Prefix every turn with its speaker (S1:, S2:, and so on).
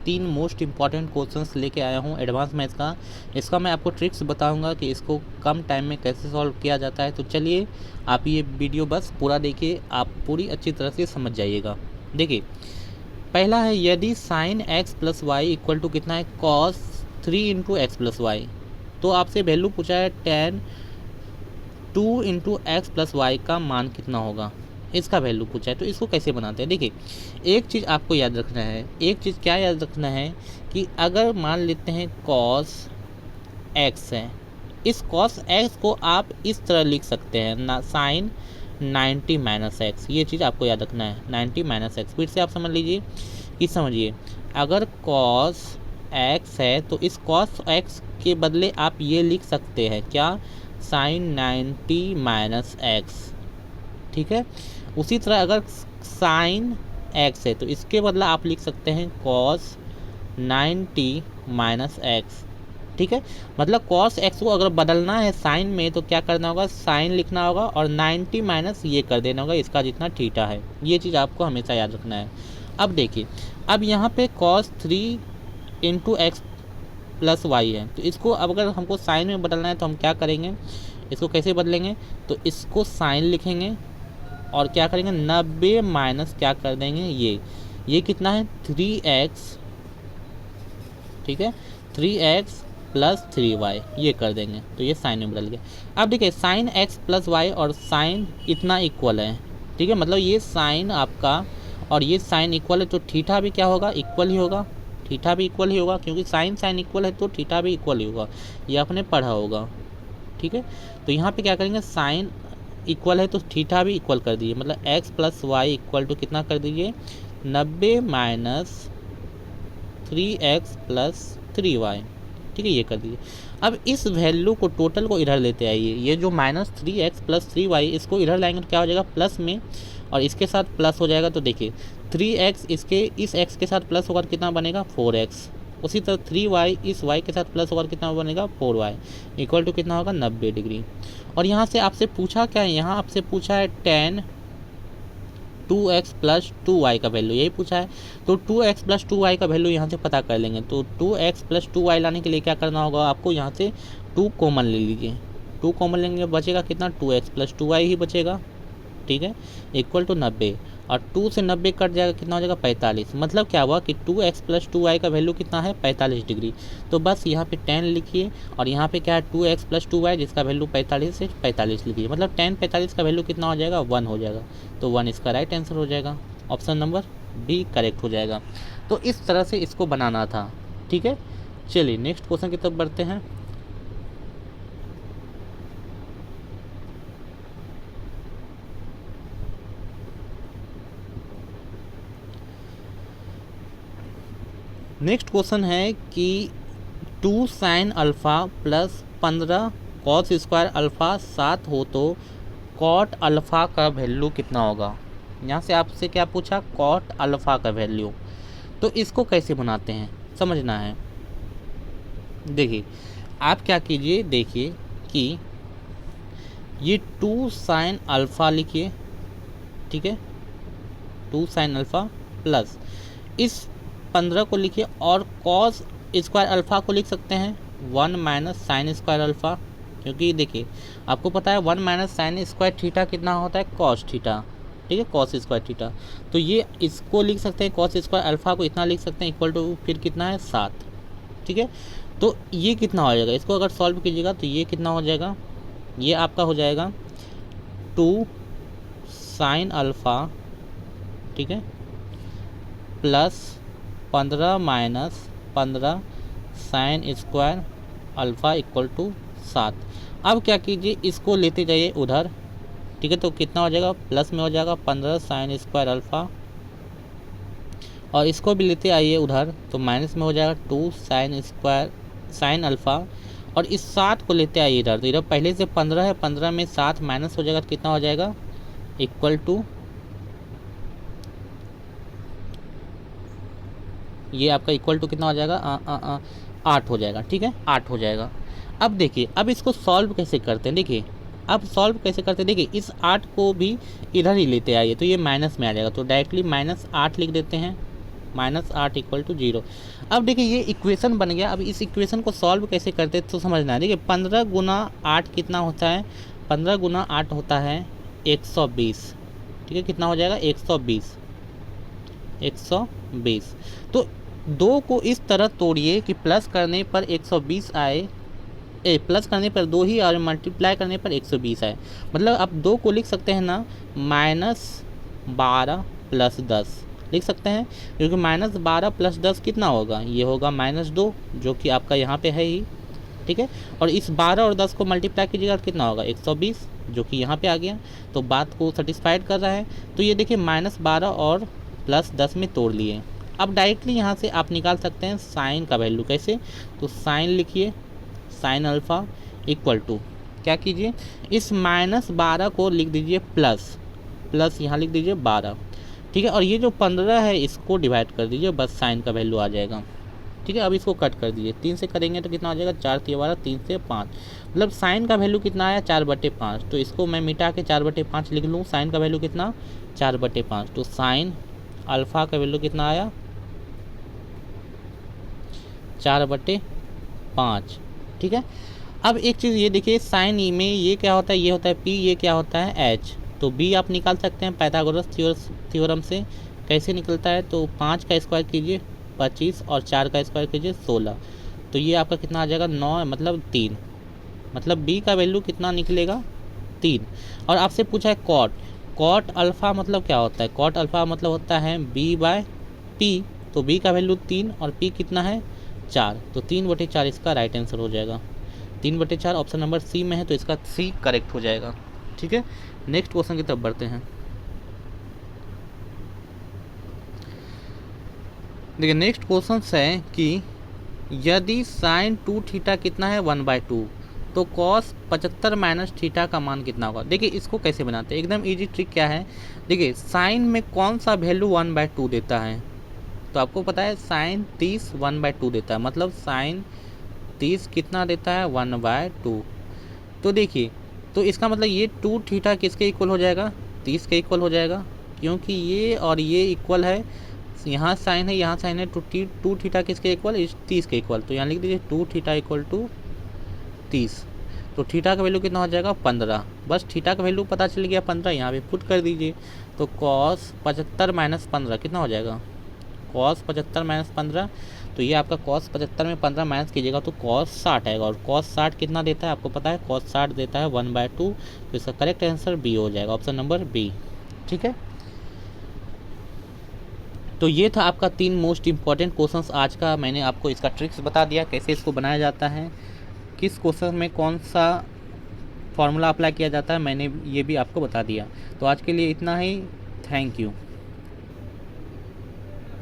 S1: 3 most important questions लेके आया हूँ एडवांस मैथ्स का। इसका मैं आपको ट्रिक्स बताऊंगा कि इसको कम टाइम में कैसे सॉल्व किया जाता है। तो चलिए आप ये वीडियो बस पूरा देखिए, आप पूरी अच्छी तरह से समझ जाइएगा। देखिए पहला है, यदि sine x plus y equal to कितना है, cos 3 into x plus y. तो आपसे वैल्यू पूछा है tan 2 into x plus y का मान कितना होगा, इसका वैल्यू पूछा है। तो इसको कैसे बनाते हैं, देखिए एक चीज़ आपको याद रखना है। एक चीज़ क्या याद रखना है कि अगर मान लेते हैं कॉस एक्स है, इस कॉस एक्स को आप इस तरह लिख सकते हैं ना, साइन 90 माइनस एक्स। ये चीज़ आपको याद रखना है, 90 माइनस एक्स। फिर से आप समझ लीजिए कि समझिए, अगर कॉस एक्स है तो इस कॉस एक्स के बदले आप ये लिख सकते हैं क्या, साइन 90 माइनस एक्स। ठीक है। उसी तरह अगर साइन एक्स है तो इसके बदला आप लिख सकते हैं कॉस 90 माइनस एक्स। ठीक है। मतलब कॉस एक्स को अगर बदलना है साइन में तो क्या करना होगा, साइन लिखना होगा और 90 माइनस ये कर देना होगा, इसका जितना थीटा है। ये चीज़ आपको हमेशा याद रखना है। अब देखिए, अब यहाँ पे cos 3 into x plus y है, तो इसको अब अगर हमको साइन में बदलना है तो हम क्या करेंगे, इसको कैसे बदलेंगे, तो इसको साइन लिखेंगे और क्या करेंगे, 90 माइनस क्या कर देंगे, ये कितना है 3x। ठीक है, 3x प्लस 3y ये कर देंगे, तो ये साइन में बदल गया। अब देखिए साइन x प्लस वाई और साइन इतना इक्वल है। ठीक है, मतलब ये साइन आपका और ये साइन इक्वल है, तो थीटा भी क्या होगा, इक्वल ही होगा। थीटा भी इक्वल ही होगा, क्योंकि साइन साइन इक्वल है तो थीटा भी इक्वल ही होगा, ये आपने पढ़ा होगा। ठीक है, तो यहाँ पे क्या करेंगे, साइन इक्वल है तो थीटा भी इक्वल कर दीजिए, मतलब x plus y equal to कितना कर दीजिए, 90 माइनस 3x प्लस 3y। ठीक है, ये कर दीजिए। अब इस वैल्यू को टोटल को इधर लेते आइए, ये जो माइनस 3x प्लस 3y इसको इधर लाएंगे तो क्या हो जाएगा, प्लस में, और इसके साथ प्लस हो जाएगा। तो देखिए 3x इसके इस x के साथ प्लस होकर कितना बनेगा, 4x। उसी तरह 3y इस y के साथ प्लस होकर कितना बनेगा, 4y इक्वल टू कितना होगा, 90 डिग्री। और यहाँ से आपसे पूछा क्या है, यहाँ आपसे पूछा है tan 2x प्लस 2y का वैल्यू, यही पूछा है। तो 2x प्लस 2y का वैल्यू यहाँ से पता कर लेंगे। तो 2x प्लस 2y लाने के लिए क्या करना होगा आपको, यहाँ से 2 कॉमन ले लीजिए। 2 कॉमन लेंगे बचेगा कितना, 2x प्लस 2y ही बचेगा। ठीक है, इक्वल टू 90, और 2 से 90 कट जाएगा, कितना हो जाएगा, 45। मतलब क्या हुआ कि 2x प्लस 2y का वैल्यू कितना है, 45 डिग्री। तो बस यहाँ पे 10 लिखिए, और यहाँ पे क्या है 2x प्लस 2y जिसका वैल्यू 45 से 45 लिखिए, मतलब 10 45 का वैल्यू कितना हो जाएगा, 1 हो जाएगा। तो 1 इसका राइट आंसर हो जाएगा, ऑप्शन नंबर बी करेक्ट हो जाएगा। तो इस तरह से इसको बनाना था। ठीक है, चलिए नेक्स्ट क्वेश्चन की तरफ बढ़ते हैं। नेक्स्ट क्वेश्चन है कि 2 sine alpha plus 15 cos square alpha 7 हो तो कॉट अल्फ़ा का वैल्यू कितना होगा। यहाँ से आपसे क्या पूछा, कॉट अल्फ़ा का वैल्यू। तो इसको कैसे बनाते हैं समझना है। देखिए आप क्या कीजिए, देखिए कि ये 2 साइन अल्फ़ा लिखिए। ठीक है, 2 साइन अल्फ़ा प्लस इस 15 को लिखिए, और कॉस स्क्वायर अल्फ़ा को लिख सकते हैं 1 माइनस साइन स्क्वायर अल्फ़ा, क्योंकि देखिए आपको पता है 1 माइनस साइन स्क्वायर थीटा कितना होता है, कॉस थीटा। ठीक है, कॉस स्क्वायर थीटा। तो ये इसको लिख सकते हैं, कॉस स्क्वायर अल्फ़ा को इतना लिख सकते हैं, इक्वल टू फिर कितना है 7। ठीक है, तो ये कितना हो जाएगा, इसको अगर सॉल्व कीजिएगा तो ये कितना हो जाएगा, ये आपका हो जाएगा 2 साइन अल्फ़ा, ठीक है, plus 15 minus 15 sine square alpha equal to 7। अब क्या कीजिए, इसको लेते जाइए उधर। ठीक है, तो कितना हो जाएगा, प्लस में हो जाएगा 15 साइन स्क्वायर अल्फ़ा, और इसको भी लेते आइए उधर, तो माइनस में हो जाएगा 2 साइन स्क्वायर साइन अल्फ़ा, और इस 7 को लेते आइए इधर। तो इधर पहले से 15 है, 15 में 7 माइनस हो जाएगा तो कितना हो जाएगा, इक्वल टू ये आपका इक्वल टू कितना हो जाएगा, 8 हो जाएगा। ठीक है, 8 हो जाएगा। अब देखिए, अब इसको सॉल्व कैसे करते हैं, देखिए अब सॉल्व कैसे करते हैं। देखिए इस 8 को भी इधर ही लेते आइए, तो ये माइनस में आ जाएगा, तो डायरेक्टली -8 लिख देते हैं। -8 इक्वल टू 0। अब देखिए ये इक्वेशन बन गया। अब इस इक्वेशन को सॉल्व कैसे करते हैं तो समझना है। देखिए 15 गुना 8 कितना होता है, 15 गुना 8 होता है 120। ठीक है, कितना हो जाएगा 120, 120। तो 2 को इस तरह तोड़िए कि प्लस करने पर 120 आए, प्लस करने पर 2 ही और मल्टीप्लाई करने पर 120 आए। मतलब आप 2 को लिख सकते हैं ना -12 + 10 लिख सकते हैं, क्योंकि -12 + 10 कितना होगा, ये होगा -2 जो कि आपका यहाँ पे है ही। ठीक है, और इस 12 और 10 को मल्टीप्लाई कीजिएगा तो कितना होगा 120 जो कि यहाँ पे आ गया। तो बात को सेटिस्फाइड कर रहा है। तो ये देखिए -12 और +10 में तोड़ लिए। अब डायरेक्टली यहाँ से आप निकाल सकते हैं साइन का वैल्यू। कैसे, तो साइन लिखिए, साइन अल्फ़ा इक्वल टू क्या कीजिए, इस -12 को लिख दीजिए प्लस यहाँ लिख दीजिए 12। ठीक है, और ये जो 15 है इसको डिवाइड कर दीजिए, बस साइन का वैल्यू आ जाएगा। ठीक है, अब इसको कट कर दीजिए, 3 से करेंगे तो कितना हो जाएगा 4 × 12, 3 से 5, मतलब साइन का वैल्यू कितना आया 4/5। तो इसको मैं मिटा के 4/5 लिख लूँ। साइन का वैल्यू कितना 4/5। तो साइन अल्फ़ा का वैल्यू कितना आया 4/5। ठीक है, अब एक चीज़ ये देखिए, साइन ई में ये क्या होता है, ये होता है P, ये क्या होता है H। तो B आप निकाल सकते हैं पाइथागोरस थ्योरम से। कैसे निकलता है, तो 5 का स्क्वायर कीजिए 25 और 4 का स्क्वायर कीजिए 16। तो ये आपका कितना आ जाएगा 9, मतलब 3, मतलब B का वैल्यू कितना निकलेगा 3। और आपसे पूछा है कॉट अल्फ़ा मतलब क्या होता है, कॉट अल्फ़ा मतलब होता है B/P। तो B का वैल्यू 3 और P कितना है 4। तो 3/4 इसका राइट आंसर हो जाएगा। 3/4 ऑप्शन नंबर सी में है, तो इसका सी करेक्ट हो जाएगा। ठीक है, नेक्स्ट क्वेश्चन की तरफ बढ़ते हैं। देखिए नेक्स्ट क्वेश्चन है कि यदि साइन 2θ कितना है 1/2, तो कॉस 75 - θ का मान कितना होगा। देखिए इसको कैसे बनाते हैं, एकदम इजी ट्रिक क्या है। देखिए साइन में कौन सा वैल्यू 1/2 देता है, तो आपको पता है साइन 30 1/2 देता है, मतलब साइन 30 कितना देता है 1/2। तो देखिए, तो इसका मतलब ये 2θ किसके इक्वल हो जाएगा 30 के इक्वल हो जाएगा, क्योंकि ये और ये इक्वल है। यहाँ साइन है, यहाँ साइन है, 2θ किसके इक्वल 30 के इक्वल। तो यहाँ लिख दीजिए 2θ = 30। तो थीटा का वैल्यू कितना हो जाएगा 15। बस थीटा का वैल्यू पता चल गया 15, यहाँ पे पुट कर दीजिए। तो कॉस 75 - 15 कितना हो जाएगा, कॉस 75 - 15। तो ये आपका कॉस 75 में 15 माइनस कीजिएगा तो कॉस 60 आएगा। और कॉस 60 कितना देता है आपको पता है, कॉस 60 देता है 1/2। तो इसका करेक्ट आंसर बी हो जाएगा, ऑप्शन नंबर बी। ठीक है, तो ये था आपका 3 मोस्ट इम्पॉर्टेंट क्वेश्चंस आज का। मैंने आपको इसका ट्रिक्स बता दिया, कैसे इसको बनाया जाता है, किस क्वेश्चन में कौन सा फार्मूला अप्लाई किया जाता है, मैंने ये भी आपको बता दिया। तो आज के लिए इतना ही, थैंक यू।